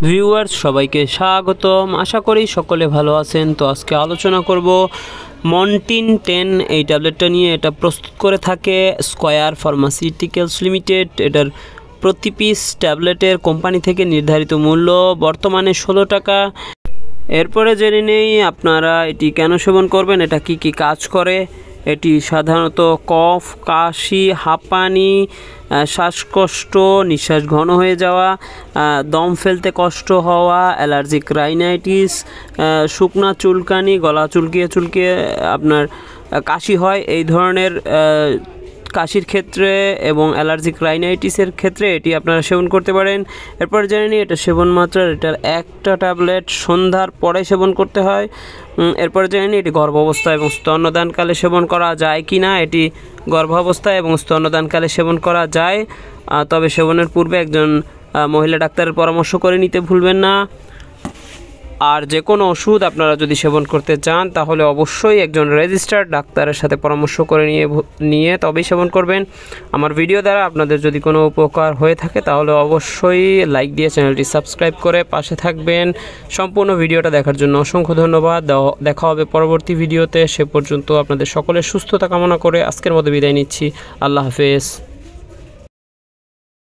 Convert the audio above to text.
Viewers সবাইকে স্বাগতম। আশা করি সকলে ভালো আছেন। তো আজকে আলোচনা করব মন্টিন 10 এই ট্যাবলেটটা নিয়ে। এটা প্রস্তুত করে থাকে স্কয়ার ফার্মাসিউটিক্যালস লিমিটেড। এটার প্রতি পিস ট্যাবলেটের কোম্পানি থেকে নির্ধারিত মূল্য বর্তমানে 16 টাকা। এরপরে জেনে নেই আপনারা এটি কেন সেবন করবেন, এটা কি কি কাজ করে। এটি সাধারণত কফ, কাশি, হাঁপানি, শ্বাসকষ্ট, নিঃশ্বাস ঘন হয়ে যাওয়া, দম ফেলতে কষ্ট হওয়া, অ্যালার্জিক রাইনাইটিস, শুকনা চুলকানি, গলা চুলকিয়ে চুলকিয়ে আপনার কাশি হয়, এই ধরনের কাশির ক্ষেত্রে এবং অ্যালার্জিক রাইনাইটিসের ক্ষেত্রে এটি আপনারা সেবন করতে পারেন। এরপর জেনে নিই এটা সেবন মাত্রা। এটার একটা ট্যাবলেট সন্ধ্যার পরে সেবন করতে হয়। এরপর জেনে নিই এটি গর্ভাবস্থা এবং স্তন্যদানকালে সেবন করা যায় কি না। এটি গর্ভাবস্থায় এবং স্তন্যদানকালে সেবন করা যায়, তবে সেবনের পূর্বে একজন মহিলা ডাক্তারের পরামর্শ করে নিতে ভুলবেন না। আর যে কোনো ওষুধ আপনারা যদি সেবন করতে চান তাহলে অবশ্যই একজন রেজিস্টার্ড ডাক্তারের সাথে পরামর্শ করে নিয়ে তবেই সেবন করবেন। আমার ভিডিও দ্বারা আপনাদের যদি কোনো উপকার হয়ে থাকে তাহলে অবশ্যই লাইক দিয়ে চ্যানেলটি সাবস্ক্রাইব করে পাশে থাকবেন। সম্পূর্ণ ভিডিওটা দেখার জন্য অসংখ্য ধন্যবাদ। দেখা হবে পরবর্তী ভিডিওতে। সে পর্যন্ত আপনাদের সকলের সুস্থতা কামনা করে আজকের মতো বিদায় নিচ্ছি। আল্লাহ হাফেজ।